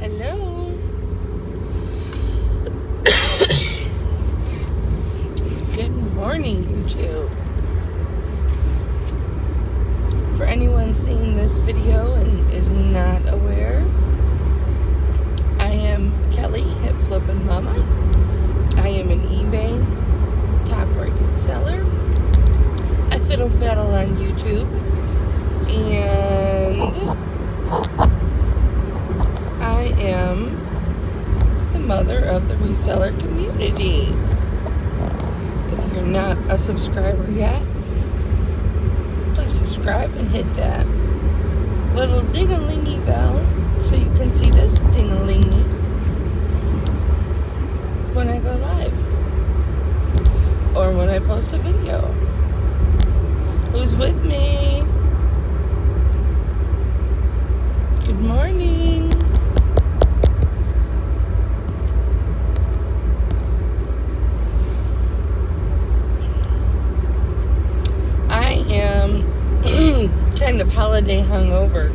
Hello. Good morning, YouTube. For anyone seeing this video and is not aware, I am Kelly, Hip Flippin' Mama. I am an eBay top-rated seller. I fiddle faddle on YouTube, and I am the mother of the reseller community. If you're not a subscriber yet, please subscribe and hit that little ding-a-lingy bell so you can see this ding-a-lingy when I go live or when I post a video. Who's with me? Good morning. I am kind of holiday hungover.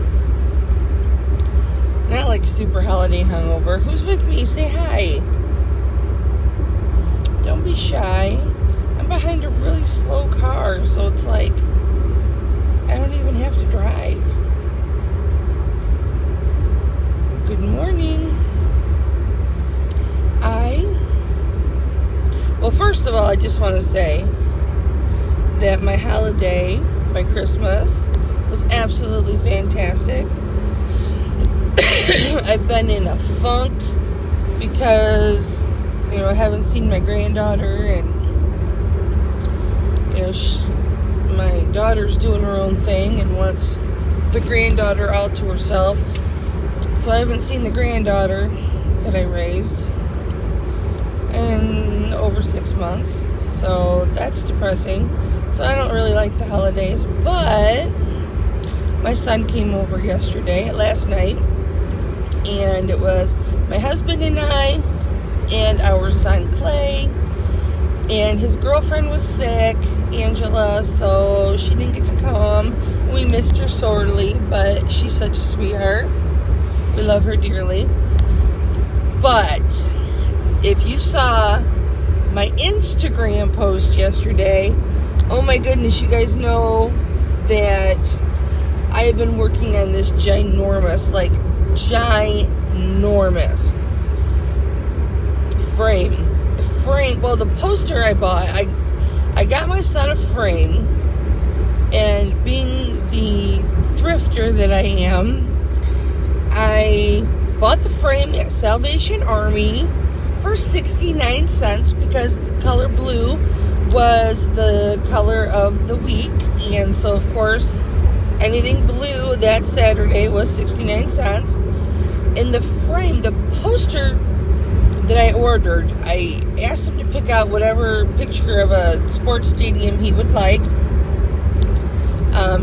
Not like super holiday hungover. Who's with me? Say hi. Don't be shy. I'm behind a really slow car, so it's like I don't even have to drive. Good morning. Well, first of all, I just want to say that my holiday, my Christmas, was absolutely fantastic. I've been in a funk because, I haven't seen my granddaughter, and, my daughter's doing her own thing and wants the granddaughter all to herself. So I haven't seen the granddaughter that I raised in over 6 months. So that's depressing. So I don't really like the holidays. But my son came over last night. And it was my husband and I and our son Clay. And his girlfriend was sick, Angela, so she didn't get to come. We missed her sorely, but she's such a sweetheart. We love her dearly. But if you saw my Instagram post yesterday, oh my goodness, you guys know that I have been working on this ginormous frame. Well, the poster I bought, I got my son a frame, and being the thrifter that I am, I bought the frame at Salvation Army for 69 cents because the color blue was the color of the week, and so of course anything blue that Saturday was 69 cents. In the frame, the poster that I ordered, I asked him to pick out whatever picture of a sports stadium he would like,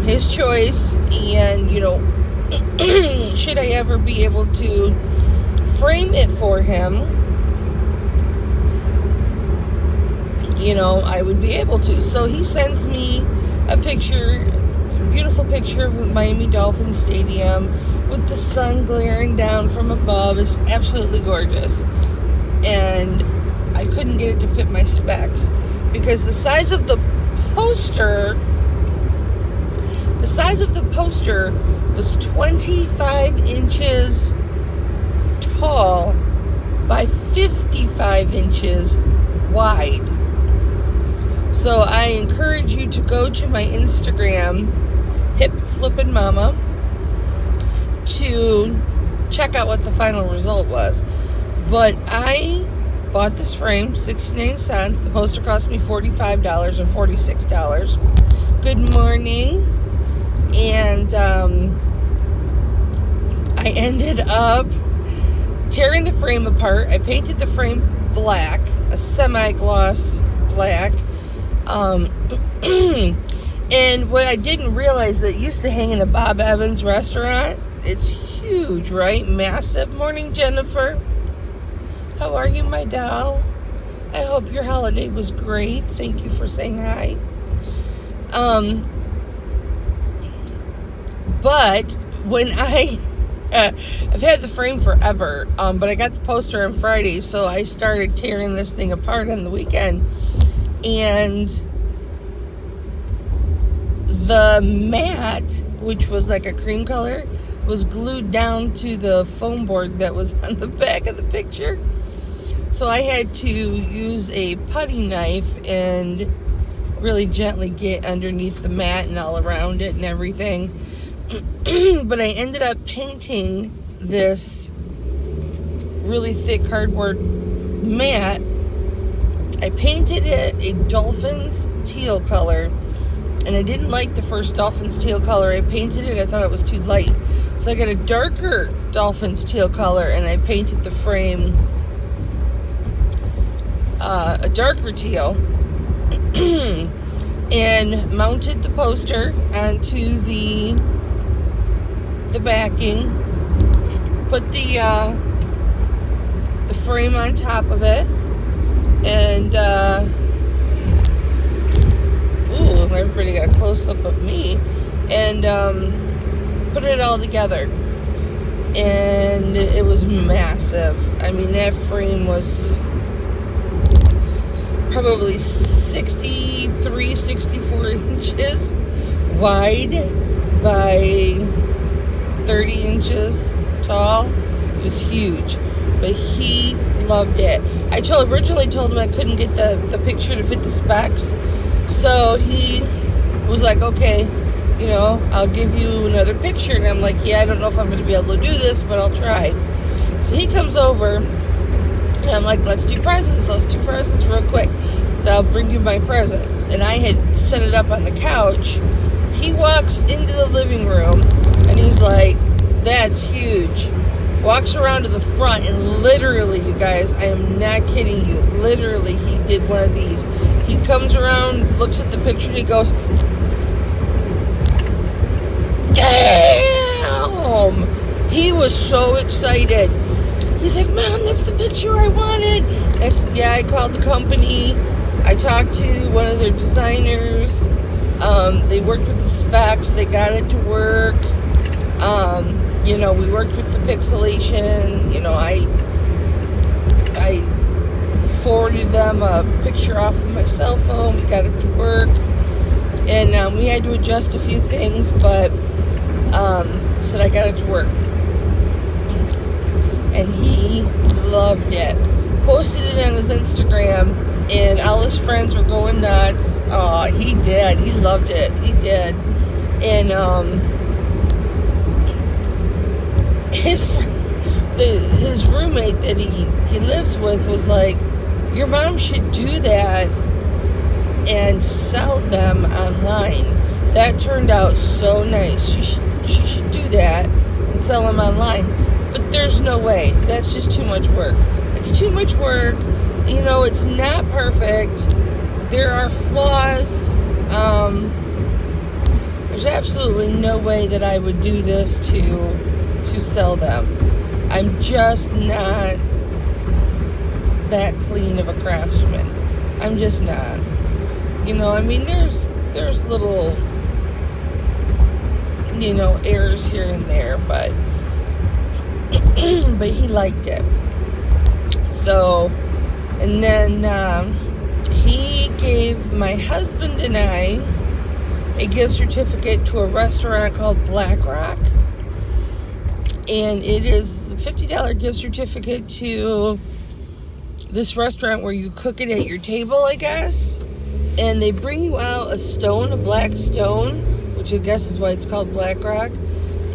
his choice, and should I ever be able to frame it for him, I would be able to. So he sends me a beautiful picture of the Miami Dolphins Stadium with the sun glaring down from above. It's absolutely gorgeous. And I couldn't get it to fit my specs because the size of the poster was 25 inches tall by 55 inches wide. So I encourage you to go to my Instagram, Hip Flippin' Mama, to check out what the final result was. But I bought this frame, 69 cents. The poster cost me $45 or $46. Good morning. And I ended up tearing the frame apart. I painted the frame black, a semi-gloss black. And what I didn't realize, that used to hang in a Bob Evans restaurant. It's huge, right? Massive. Morning, Jennifer. How are you, my doll? I hope your holiday was great. Thank you for saying hi. But when I I've had the frame forever, but I got the poster on Friday, so I started tearing this thing apart on the weekend. And the mat, which was like a cream color, was glued down to the foam board that was on the back of the picture. So I had to use a putty knife and really gently get underneath the mat and all around it and everything. But I ended up painting this really thick cardboard mat. I painted it a dolphin's teal color, and I didn't like the first dolphin's teal color. I painted it, I thought it was too light. So I got a darker dolphin's teal color, and I painted the frame a darker teal, and mounted the poster onto the backing, put the frame on top of it, and everybody got a close-up of me, and put it all together. And it was massive. I mean, that frame was probably 63, 64 inches wide by 30 inches tall. It was huge, but he loved it. I originally told him I couldn't get the picture to fit the specs, so he was like, okay, you know, I'll give you another picture. And I'm like, yeah, I don't know if I'm going to be able to do this, but I'll try. So he comes over, and I'm like, let's do presents real quick. So I'll bring you my presents. And I had set it up on the couch. He walks into the living room, and he's like, that's huge. Walks around to the front, and literally, you guys, I am not kidding you, literally, he did one of these. He comes around, looks at the picture, and he goes, damn! He was so excited. He's like, Mom, that's the picture I wanted. I said, yeah, I called the company. I talked to one of their designers. They worked with the specs. They got it to work. You know, we worked with the pixelation. You know, I forwarded them a picture off of my cell phone. We got it to work. And we had to adjust a few things, but said I got it to work. And he loved it. Posted it on his Instagram, and all his friends were going nuts. Oh, he did. He loved it. He did. And his roommate that he lives with was like, your mom should do that and sell them online. That turned out so nice. She should do that and sell them online. But there's no way. That's just too much work. It's too much work. You know, it's not perfect. There are flaws. There's absolutely no way that I would do this to sell them. I'm just not that clean of a craftsman. I'm just not. You know, I mean, there's little, you know, errors here and there, but he liked it. So, and then he gave my husband and I a gift certificate to a restaurant called Black Rock, and it is a $50 gift certificate to this restaurant where you cook it at your table, I guess. And they bring you out a stone, a black stone, which I guess is why it's called Black Rock.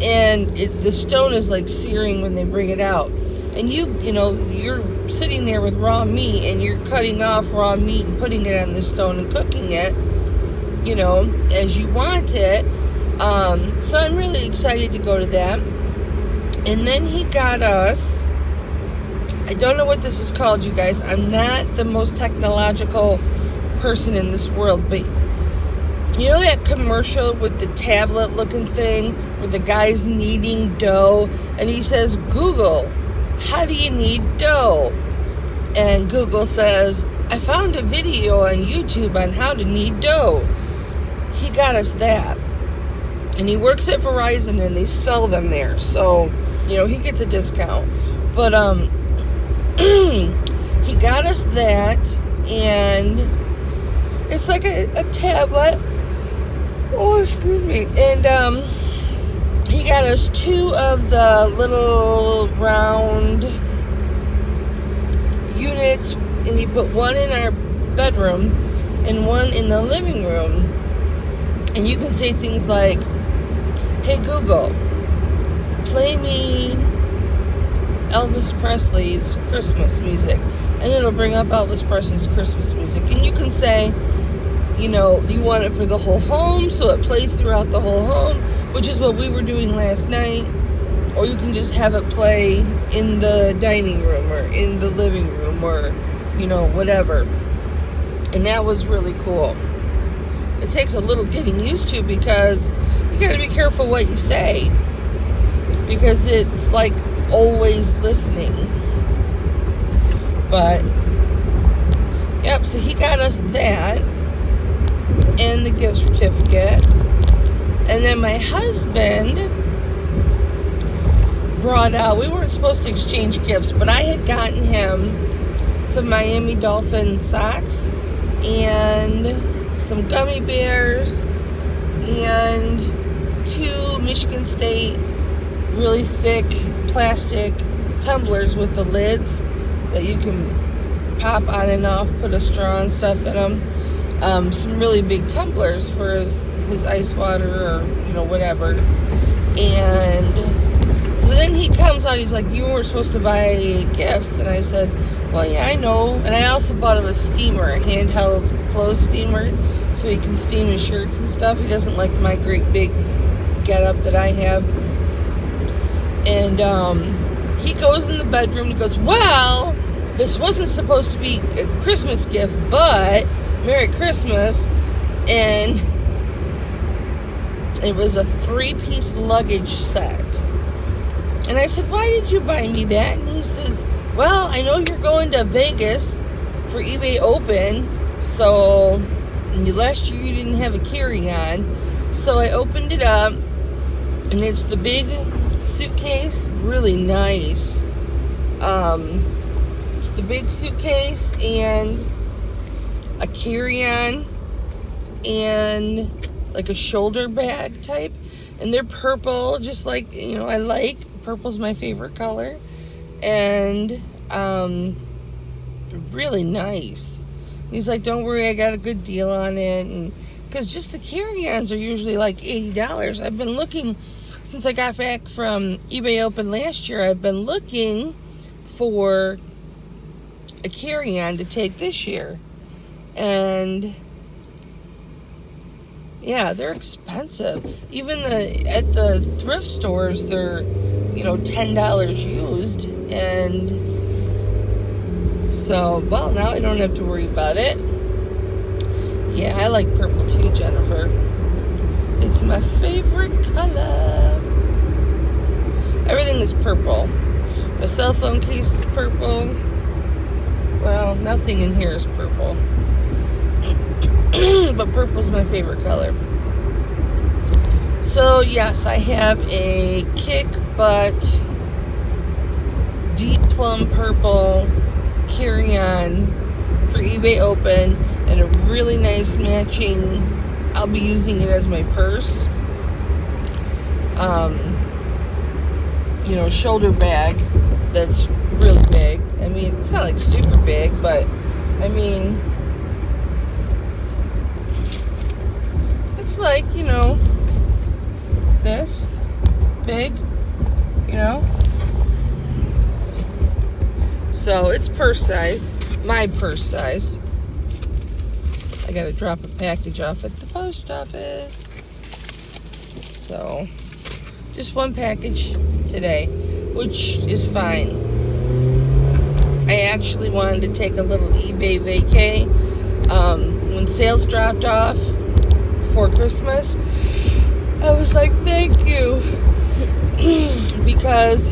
And the stone is like searing when they bring it out. And you know, you're sitting there with raw meat, and you're cutting off raw meat and putting it on the stone and cooking it, you know, as you want it. So I'm really excited to go to that. And then he got us, I don't know what this is called, you guys. I'm not the most technological person in this world, but you know that commercial with the tablet looking thing where the guy's kneading dough, and he says, Google, how do you knead dough? And Google says, I found a video on YouTube on how to knead dough. He got us that. And he works at Verizon, and they sell them there. So he gets a discount. But he got us that, and it's like a tablet. Oh, excuse me. And he got us 2 of the little round units, and he put one in our bedroom and one in the living room. And you can say things like, "Hey Google, play me Elvis Presley's Christmas music," and it'll bring up Elvis Presley's Christmas music. And you can say, you want it for the whole home, so it plays throughout the whole home, which is what we were doing last night. Or you can just have it play in the dining room or in the living room or, whatever. And that was really cool. It takes a little getting used to, because you got to be careful what you say, because it's like always listening. But yep, so he got us that and the gift certificate. And then my husband brought out, we weren't supposed to exchange gifts, but I had gotten him some Miami Dolphin socks and some gummy bears and 2 Michigan State really thick plastic tumblers with the lids that you can pop on and off, put a straw and stuff in them. Some really big tumblers for his ice water or, whatever. And so then he comes out, he's like, "You weren't supposed to buy gifts." And I said, "Well, yeah, I know." And I also bought him a steamer, a handheld clothes steamer, so he can steam his shirts and stuff. He doesn't like my great big getup that I have. And he goes in the bedroom and he goes, "Well, this wasn't supposed to be a Christmas gift, but Merry Christmas." And it was a 3-piece luggage set. And I said, "Why did you buy me that?" And he says, "Well, I know you're going to Vegas for eBay Open, so last year you didn't have a carry-on." So I opened it up, and it's the big suitcase, really nice. It's the big suitcase and a carry-on and like a shoulder bag type, and they're purple, just like I like purple's my favorite color, and really nice. He's like, "Don't worry, I got a good deal on it," and because just the carry-ons are usually like $80. I've been looking since I got back from eBay Open last year. I've been looking for a carry-on to take this year, and yeah, they're expensive. Even at the thrift stores, they're $10 used, and so, well, now I don't have to worry about it. Yeah, I like purple too, Jennifer. It's my favorite color. Everything is purple. My cell phone case is purple. Well, nothing in here is purple. But purple's my favorite color. So, yes, I have a Kick Butt deep plum purple carry-on for eBay Open, and a really nice matching, I'll be using it as my purse, shoulder bag that's really big. I mean, it's not like super big, but I mean, it's like, this big, so it's purse size, my purse size. I gotta drop a package off at the post office, so just one package today, which is fine. I actually wanted to take a little eBay vacay when sales dropped off before Christmas. I was like, thank you, because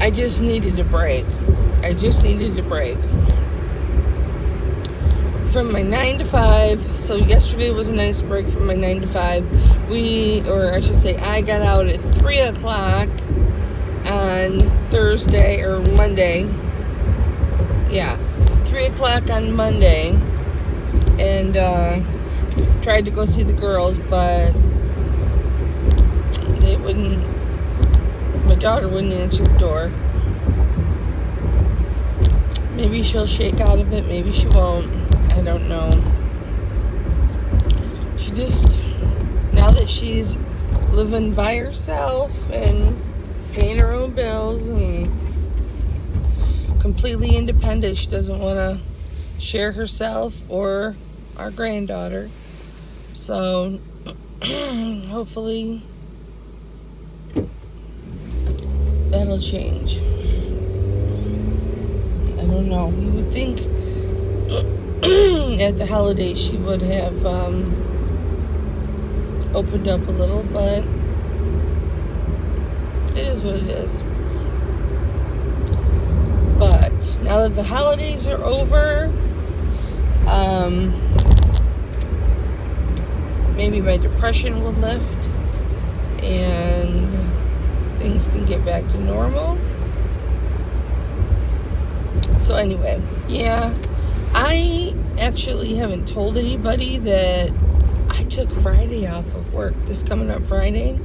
I just needed a break. For from my 9 to 5. So yesterday was a nice break from my 9 to 5. I got out at 3 o'clock on Thursday or Monday. Yeah, 3 o'clock on Monday. And tried to go see the girls, but my daughter wouldn't answer the door. Maybe she'll shake out of it, maybe she won't. I don't know. She just, now that she's living by herself and paying her own bills and completely independent, she doesn't want to share herself or our granddaughter. So hopefully that'll change. I don't know. You would think at the holidays she would have opened up a little, but it is what it is. But now that the holidays are over, maybe my depression will lift and things can get back to normal. So anyway, yeah, I actually haven't told anybody that I took Friday off of work. This coming up Friday,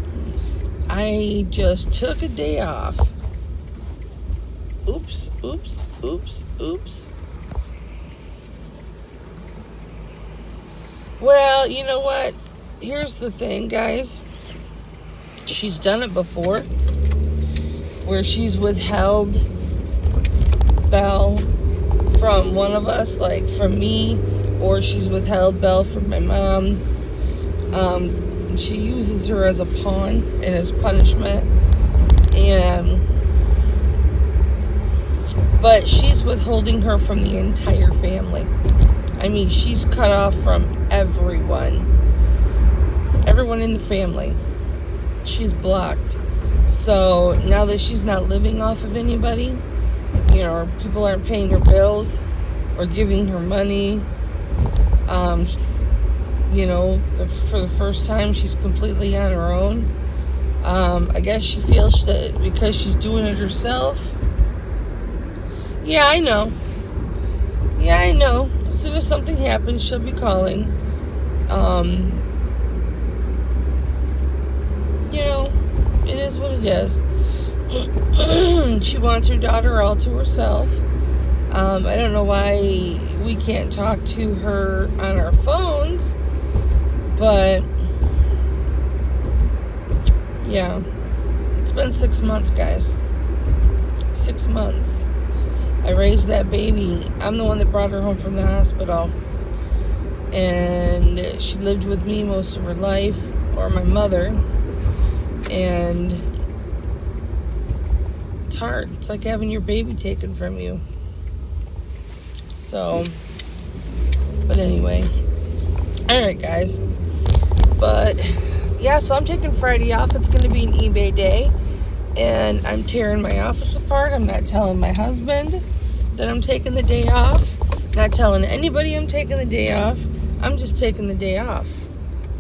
I just took a day off. Oops. Well, you know what? Here's the thing, guys. She's done it before, where she's withheld Belle from one of us, like from me, or she's withheld Belle from my mom. She uses her as a pawn and as punishment, but she's withholding her from the entire family. I mean, she's cut off from everyone in the family. She's blocked. So now that she's not living off of anybody, people aren't paying her bills or giving her money. For the first time, she's completely on her own. I guess she feels that because she's doing it herself. Yeah, I know. As soon as something happens, she'll be calling. It is what it is. She wants her daughter all to herself. I don't know why we can't talk to her on our phones, but yeah, it's been 6 months, guys. 6 months. I raised that baby. I'm the one that brought her home from the hospital, and she lived with me most of her life, or my mother, and it's hard. It's like having your baby taken from you. So, but anyway, all right, guys. But yeah, so I'm taking Friday off. It's going to be an eBay day, and I'm tearing my office apart. I'm not telling my husband that I'm taking the day off. Not telling anybody I'm taking the day off. I'm just taking the day off,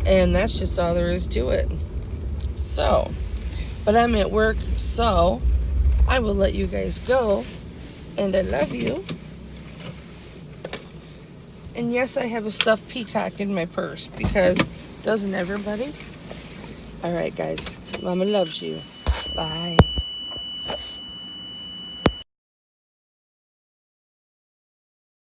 and that's just all there is to it. So, but I'm at work, so I will let you guys go, and I love you. And yes, I have a stuffed peacock in my purse, because doesn't everybody? All right, guys. Mama loves you. Bye.